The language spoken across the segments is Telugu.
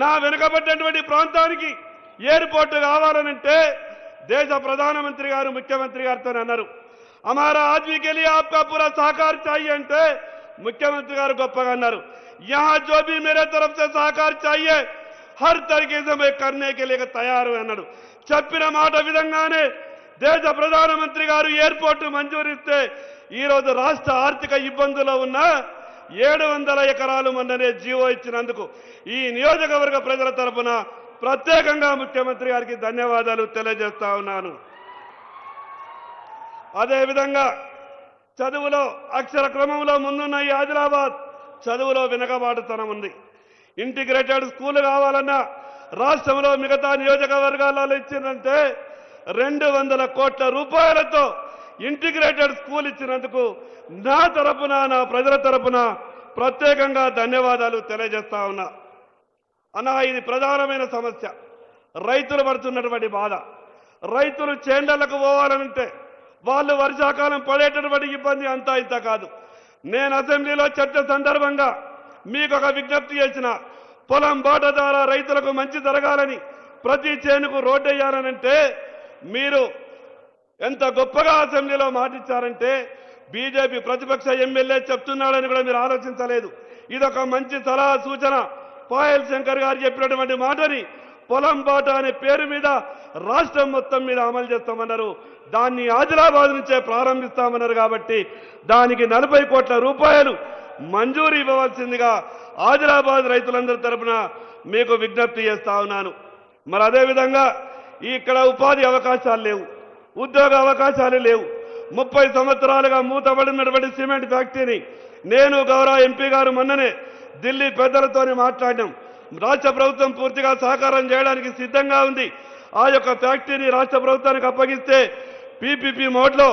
నా వెనుకబడ్డటువంటి ప్రాంతానికి ఎయిర్పోర్ట్ కావాలనంటే దేశ ప్రధానమంత్రి గారు ముఖ్యమంత్రి గారితో అన్నారు, हमारा आदमी के लिए आपका पूरा सहकार चाहिए అంటే ముఖ్యమంత్రి గారు గొప్పగా అన్నారు, यहाँ जो भी मेरे तरफ से सहकार चाहिए हर तरीके से मैं करने के लिए तैयार हूं అన్నాడు। చెప్పిన మాట విధంగానే దేశ ప్రధానమంత్రి గారు ఎయిర్పోర్ట్ మంజూరిస్తే ఈ రోజు రాష్ట్ర ఆర్థిక ఇబ్బందుల్లో ఉన్న 700 ఎకరాలు మొన్ననే జీవో ఇచ్చినందుకు ఈ నియోజకవర్గ ప్రజల తరపున ప్రత్యేకంగా ముఖ్యమంత్రి గారికి ధన్యవాదాలు తెలియజేస్తా ఉన్నాను। అదే విధంగా చదువులో అక్షర క్రమంలో ముందున్న ఈ ఆదిలాబాద్ చదువులో వెనుకబాటుతనం ఉంది। ఇంటిగ్రేటెడ్ స్కూల్ కావాలన్నా రాష్ట్రంలో మిగతా నియోజకవర్గాలలో ఇచ్చినంటే 200 కోట్ల రూపాయలతో ఇంటిగ్రేటెడ్ స్కూల్ ఇచ్చినందుకు నా తరపున నా ప్రజల తరపున ప్రత్యేకంగా ధన్యవాదాలు తెలియజేస్తా ఉన్నా। అన్నా ఇది ప్రధానమైన సమస్య, రైతులు పడుతున్నటువంటి బాధ। రైతులు చేండలకు పోవాలంటే వాళ్ళు వర్షాకాలం పడేటటువంటి ఇబ్బంది అంతా ఇంత కాదు। నేను అసెంబ్లీలో చర్చ సందర్భంగా మీకు ఒక విజ్ఞప్తి చేసిన, పొలం బాట ద్వారా రైతులకు మంచి జరగాలని ప్రతి చేనుకు రోడ్డు వేయాలనంటే మీరు ఎంత గొప్పగా అసెంబ్లీలో మాటిచ్చారంటే బీజేపీ ప్రతిపక్ష ఎమ్మెల్యే చెప్తున్నాడని కూడా మీరు ఆలోచించలేదు। ఇదొక మంచి సలహా సూచన। పాయల్ శంకర్ గారు చెప్పినటువంటి మాటని పొలం బాట అనే పేరు మీద రాష్ట్రం మొత్తం మీద అమలు చేస్తామన్నారు, దాన్ని ఆదిలాబాద్ నుంచే ప్రారంభిస్తామన్నారు। కాబట్టి దానికి 40 కోట్ల రూపాయలు మంజూరు ఇవ్వవలసిందిగా ఆదిలాబాద్ రైతులందరి తరపున మీకు విజ్ఞప్తి చేస్తా ఉన్నాను। మరి అదేవిధంగా ఇక్కడ ఉపాధి అవకాశాలు లేవు, ఉద్యోగ అవకాశాలు లేవు। 30 సంవత్సరాలుగా మూతబడినటువంటి సిమెంట్ ఫ్యాక్టరీని నేను గౌరవ ఎంపీ గారు మొన్ననే ఢిల్లీ పెద్దలతోనే మాట్లాడినాం। రాష్ట్ర ప్రభుత్వం పూర్తిగా సహకారం చేయడానికి సిద్ధంగా ఉంది। ఆ యొక్క ఫ్యాక్టరీని రాష్ట్ర ప్రభుత్వానికి అప్పగిస్తే పీపీపీ మోడ్లో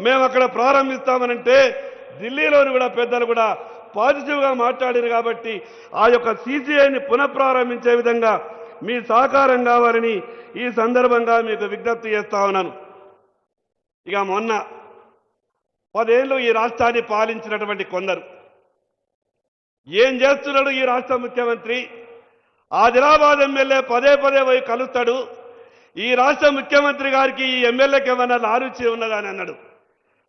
మేము అక్కడ ప్రారంభిస్తామనంటే ఢిల్లీలోని కూడా పెద్దలు కూడా పాజిటివ్గా మాట్లాడారు। కాబట్టి ఆ యొక్క సీసీఐని పునఃప్రారంభించే విధంగా మీ సహకారం కావాలని ఈ సందర్భంగా మీకు విజ్ఞప్తి చేస్తా ఉన్నాను। ఇక మొన్న 10 ఏళ్ళు ఈ రాష్ట్రాన్ని పాలించినటువంటి కొందరు ఏం చేస్తున్నాడు ఈ రాష్ట్ర ముఖ్యమంత్రి? ఆదిలాబాద్ ఎమ్మెల్యే పదే పోయి కలుస్తాడు, ఈ రాష్ట్ర ముఖ్యమంత్రి గారికి ఈ ఎమ్మెల్యేకి ఏమన్నా లారుచి ఉన్నదని అన్నాడు।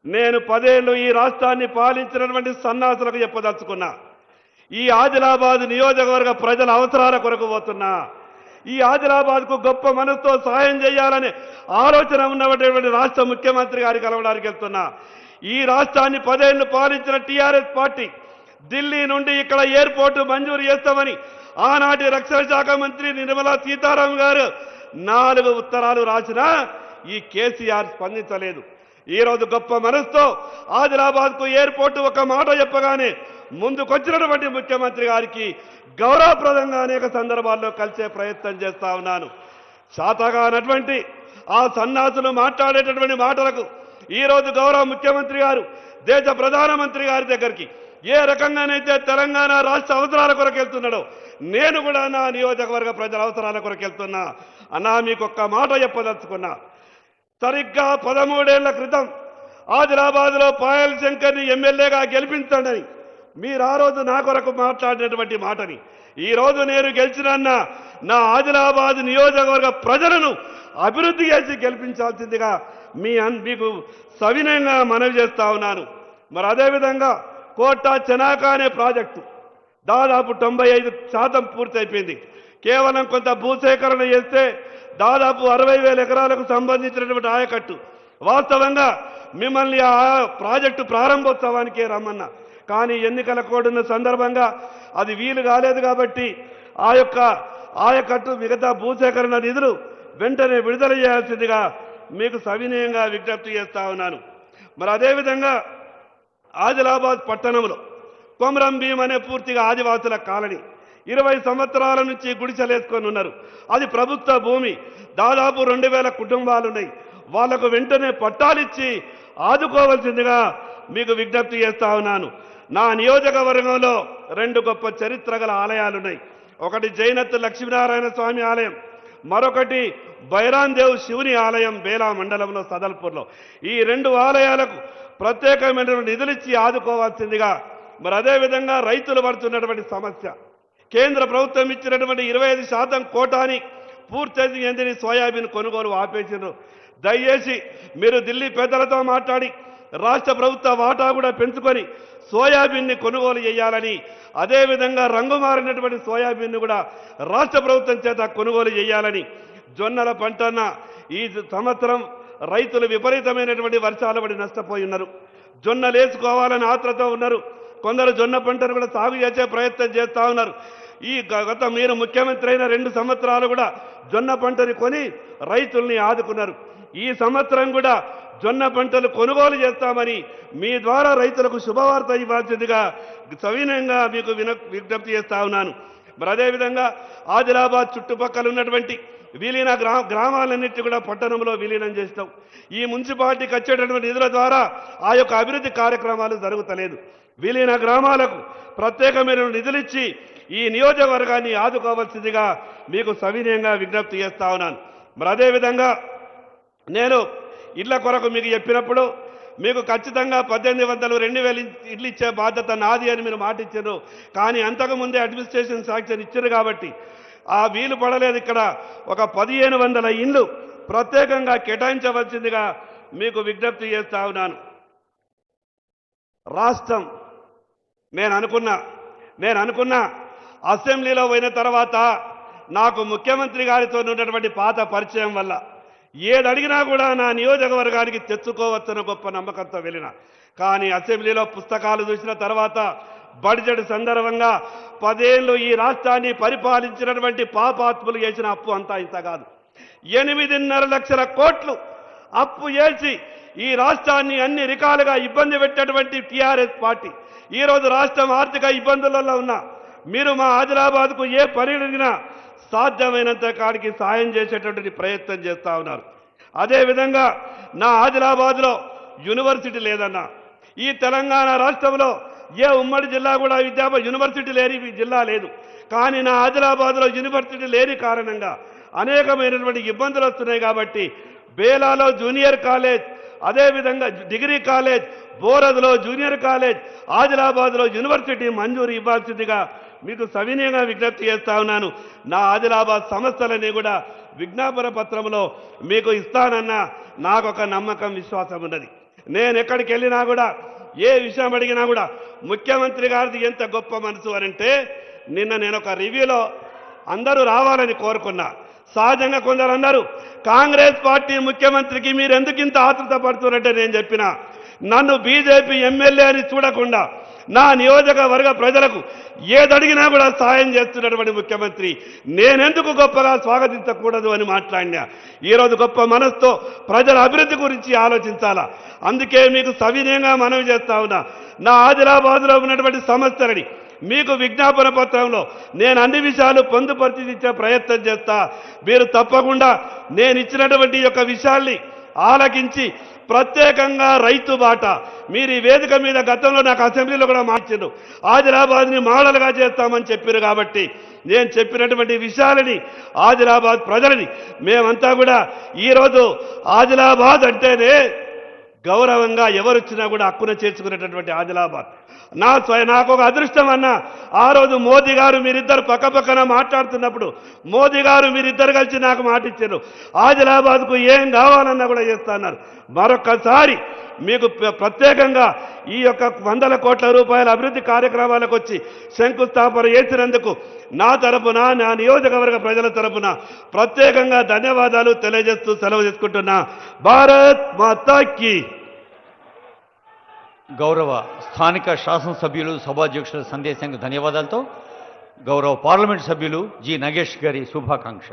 నేను 10 ఏళ్ళు ఈ రాష్ట్రాన్ని పాలించినటువంటి సన్నాసులకు చెప్పదలుచుకున్నా, ఈ ఆదిలాబాద్ నియోజకవర్గ ప్రజల అవసరాల కొరకు పోతున్నా, ఈ ఆదిలాబాద్కు గొప్ప మనసుతో సహాయం చేయాలనే ఆలోచన ఉన్నటువంటి రాష్ట్ర ముఖ్యమంత్రి గారికి కలవడానికి వెళ్తున్నా। ఈ రాష్ట్రాన్ని 10 ఏళ్ళు పాలించిన టీఆర్ఎస్ పార్టీ ఢిల్లీ నుండి ఇక్కడ ఎయిర్పోర్టు మంజూరు చేస్తామని ఆనాటి రక్షణ శాఖ మంత్రి నిర్మలా సీతారామన్ గారు 4 ఉత్తరాలు రాసినా ఈ కేసీఆర్ స్పందించలేదు। ఈరోజు గొప్ప మనసుతో ఆదిలాబాద్కు ఎయిర్పోర్టు ఒక మాట చెప్పగానే ముందుకొచ్చినటువంటి ముఖ్యమంత్రి గారికి గౌరవప్రదంగా అనేక సందర్భాల్లో కలిసే ప్రయత్నం చేస్తా ఉన్నాను। శాతగానటువంటి ఆ సన్నాసులు మాట్లాడేటటువంటి మాటలకు ఈరోజు గౌరవ ముఖ్యమంత్రి గారు దేశ ప్రధానమంత్రి గారి దగ్గరికి ఏ రకంగానైతే తెలంగాణ రాష్ట్ర అవసరాల కొరకు వెళ్తున్నాడో నేను కూడా నా నియోజకవర్గ ప్రజల అవసరాల కొరకు వెళ్తున్నా। అన్నా మీకు ఒక్క మాట చెప్పదలుచుకున్నా, సరిగ్గా 13 ఏళ్ల క్రితం ఆదిలాబాద్లో పాయల్ శంకర్ని ఎమ్మెల్యేగా గెలిపించండి మీరు ఆ రోజు నా కొరకు మాట్లాడినటువంటి మాటని ఈరోజు నేను గెలిచినన్నా నా ఆదిలాబాద్ నియోజకవర్గ ప్రజలను అభివృద్ధి చేసి గెలిపించాల్సిందిగా మీకు సవినయంగా మనవి చేస్తా ఉన్నాను। మరి అదేవిధంగా కోట చెనాక అనే ప్రాజెక్టు దాదాపు 95% పూర్తయిపోయింది। కేవలం కొంత భూసేకరణ చేస్తే దాదాపు 60,000 ఎకరాలకు సంబంధించినటువంటి ఆయకట్టు, వాస్తవంగా మిమ్మల్ని ఆ ప్రాజెక్టు ప్రారంభోత్సవానికే రమ్మన్నా, కానీ ఎన్నికల కోడ్ ఉన్న సందర్భంగా అది వీలు కాలేదు। కాబట్టి ఆ యొక్క ఆయకట్టు మిగతా భూసేకరణ నిధులు వెంటనే విడుదల చేయాల్సిందిగా మీకు సవినయంగా విజ్ఞప్తి చేస్తా ఉన్నాను। మరి అదేవిధంగా ఆదిలాబాద్ పట్టణంలో కొమరం భీం అనే పూర్తిగా ఆదివాసుల కాలనీ 20 సంవత్సరాల నుంచి గుడిసెలేసుకొని ఉన్నారు। అది ప్రభుత్వ భూమి, దాదాపు 2000 కుటుంబాలు ఉన్నాయి। వాళ్లకు వెంటనే పట్టాలిచ్చి ఆదుకోవాల్సిందిగా మీకు విజ్ఞప్తి చేస్తా ఉన్నాను। నా నియోజకవర్గంలో 2 గొప్ప చరిత్ర గల ఆలయాలు ఉన్నాయి। ఒకటి జైనత్ లక్ష్మీనారాయణ స్వామి ఆలయం, మరొకటి బైరాన్ దేవ్ శివుని ఆలయం బేలా మండలంలో సదల్పూర్లో। ఈ 2 ఆలయాలకు ప్రత్యేకమైన నిధులిచ్చి ఆదుకోవాల్సిందిగా, మరి అదేవిధంగా రైతులు పడుతున్నటువంటి సమస్య కేంద్ర ప్రభుత్వం ఇచ్చినటువంటి 25% కోటాని పూర్తి చెందిన సోయాబీన్ కొనుగోలు ఆపేసారు. దయచేసి మీరు ఢిల్లీ పెద్దలతో మాట్లాడి రాష్ట్ర ప్రభుత్వ వాటా కూడా పెంచుకొని సోయాబీన్ని కొనుగోలు చేయాలని, అదేవిధంగా రంగు మారినటువంటి సోయాబీన్ను కూడా రాష్ట్ర ప్రభుత్వం చేత కొనుగోలు చేయాలని, జొన్నల పంటన ఈ సంవత్సరం రైతులు విపరీతమైనటువంటి వర్షాలు పడి నష్టపోయి ఉన్నారు. జొన్నలు వేసుకోవాలని ఆత్రతో ఉన్నారు. కొందరు జొన్న పంటను కూడా సాగు చేసే ప్రయత్నం చేస్తూ ఉన్నారు. ఈ గత మీరు ముఖ్యమంత్రి అయిన 2 సంవత్సరాలు కూడా జొన్న పంటని కొని రైతుల్ని ఆదుకున్నారు. ఈ సంవత్సరం కూడా జొన్న పంటలు కొనుగోలు చేస్తామని మీ ద్వారా రైతులకు శుభవార్త ఇవ్వాల్సిందిగా సవినయంగా మీకు విజ్ఞప్తి చేస్తా ఉన్నాను. మరి అదేవిధంగా ఆదిలాబాద్ చుట్టుపక్కల ఉన్నటువంటి విలీన గ్రామాలన్నింటి కూడా పట్టణంలో విలీనం చేస్తాం. ఈ మున్సిపాలిటీకి వచ్చేటటువంటి నిధుల ద్వారా ఆ యొక్క అభివృద్ధి కార్యక్రమాలు జరుగుతలేదు. విలీన గ్రామాలకు ప్రత్యేకమైన నిధులిచ్చి ఈ నియోజకవర్గాన్ని ఆదుకోవాల్సిందిగా మీకు సవినయంగా విజ్ఞప్తి చేస్తా ఉన్నాను. మరి అదేవిధంగా నేను ఇళ్ల కొరకు మీకు చెప్పినప్పుడు మీకు ఖచ్చితంగా 1800 2000 ఇళ్ళు ఇచ్చే బాధ్యత నాది అని మీరు మాట ఇచ్చారు. కానీ అంతకుముందే అడ్మినిస్ట్రేషన్ శాంక్షన్ ఇచ్చారు కాబట్టి ఆ వీలు పడలేదు. ఇక్కడ ఒక 1500 ఇండ్లు ప్రత్యేకంగా కేటాయించవలసిందిగా మీకు విజ్ఞప్తి చేస్తా ఉన్నాను. రాష్ట్రం నేను అనుకున్నా అసెంబ్లీలో పోయిన తర్వాత నాకు ముఖ్యమంత్రి గారితో ఉన్నటువంటి పాత పరిచయం వల్ల ఏది అడిగినా కూడా నా నియోజకవర్గానికి తెచ్చుకోవచ్చని గొప్ప నమ్మకంతో వెళ్ళిన. కానీ అసెంబ్లీలో పుస్తకాలు చూసిన తర్వాత బడ్జెట్ సందర్భంగా 10 ఏళ్ళు ఈ రాష్ట్రాన్ని పరిపాలించినటువంటి పాపాత్ములు చేసిన అప్పు అంతా ఇంత కాదు. 8.5 లక్షల కోట్లు అప్పు చేసి ఈ రాష్ట్రాన్ని అన్ని రకాలుగా ఇబ్బంది పెట్టేటువంటి టీఆర్ఎస్ పార్టీ ఈరోజు రాష్ట్రం ఆర్థిక ఇబ్బందులలో ఉన్నా మీరు మా ఆదిలాబాద్కు ఏ పని అడిగినా సాధ్యమైనంత కాడికి సాయం చేసేటటువంటి ప్రయత్నం చేస్తూ ఉన్నారు. అదేవిధంగా నా ఆదిలాబాద్లో యూనివర్సిటీ లేదన్నా. ఈ తెలంగాణ రాష్ట్రంలో ఏ ఉమ్మడి జిల్లా కూడా యూనివర్సిటీ లేని జిల్లా లేదు. కానీ నా ఆదిలాబాద్లో యూనివర్సిటీ లేని కారణంగా అనేకమైనటువంటి ఇబ్బందులు వస్తున్నాయి. కాబట్టి బేలాలో జూనియర్ కాలేజ్, అదేవిధంగా డిగ్రీ కాలేజ్, బోరద్లో జూనియర్ కాలేజ్, ఆదిలాబాద్లో యూనివర్సిటీ మంజూరు ఇవ్వాల్సిందిగా మీకు సవినయంగా విజ్ఞప్తి చేస్తా ఉన్నాను. నా ఆదిలాబాద్ సంస్థలని కూడా విజ్ఞాపన పత్రంలో మీకు ఇస్తానన్న నాకు ఒక నమ్మకం, విశ్వాసం ఉన్నది. నేను ఎక్కడికి వెళ్ళినా కూడా ఏ విషయం అడిగినా కూడా ముఖ్యమంత్రి గారిది ఎంత గొప్ప మనసు అనంటే, నిన్న నేను ఒక రివ్యూలో అందరూ రావాలని కోరుకున్నా. సహజంగా కొందరు అన్నారు కాంగ్రెస్ పార్టీ ముఖ్యమంత్రికి మీరు ఎందుకు ఇంత ఆతృత పడుతున్నారంటే నేను చెప్పిన నన్ను బీజేపీ ఎమ్మెల్యే అని చూడకుండా నా నియోజకవర్గ ప్రజలకు ఏదడిగినా కూడా సాయం చేస్తున్నటువంటి ముఖ్యమంత్రి నేనెందుకు గొప్పగా స్వాగతించకూడదు అని మాట్లాడినా. ఈరోజు గొప్ప మనసుతో ప్రజల అభివృద్ధి గురించి ఆలోచించాలా. అందుకే మీకు సవినయంగా మనవి చేస్తా ఉన్నా, నా ఆదిలాబాద్లో ఉన్నటువంటి సమస్యలని మీకు విజ్ఞాపన పత్రంలో నేను అన్ని విషయాలు పొందుపరిచి ఇచ్చే ప్రయత్నం చేస్తా. మీరు తప్పకుండా నేను ఇచ్చినటువంటి యొక్క విషయాల్ని ఆలకించి ప్రత్యేకంగా రైతు బాట మీరు ఈ వేదిక మీద గతంలో నాకు అసెంబ్లీలో కూడా మార్చారు. ఆదిలాబాద్ని మోడల్గా చేస్తామని చెప్పారు. కాబట్టి నేను చెప్పినటువంటి విషయాలని ఆదిలాబాద్ ప్రజలని మేమంతా కూడా ఈరోజు ఆదిలాబాద్ అంటేనే గౌరవంగా ఎవరొచ్చినా కూడా హక్కున చేర్చుకునేటటువంటి ఆదిలాబాద్ నాకు ఒక అదృష్టం అన్న. ఆ రోజు మోదీ గారు మీరిద్దరు పక్కపక్కన మాట్లాడుతున్నప్పుడు మోదీ గారు మీరిద్దరు కలిసి నాకు మాట ఇచ్చారు, ఆదిలాబాద్కు ఏం కావాలన్నా కూడా చేస్తున్నారు. మరొకసారి మీకు ప్రత్యేకంగా ఈ యొక్క 100 కోట్ల రూపాయల అభివృద్ధి కార్యక్రమాలకు వచ్చి శంకుస్థాపన చేసినందుకు నా తరపున నా నియోజకవర్గ ప్రజల తరపున ప్రత్యేకంగా ధన్యవాదాలు తెలియజేస్తూ సెలవు తీసుకుంటున్నా. భారత్ మాతా కీ. గౌరవ స్థానిక శాసనసభ్యులు సభాధ్యక్షుల సందేశానికి ధన్యవాదాలతో గౌరవ పార్లమెంట్ సభ్యులు జి నగేష్ గారి శుభాకాంక్ష.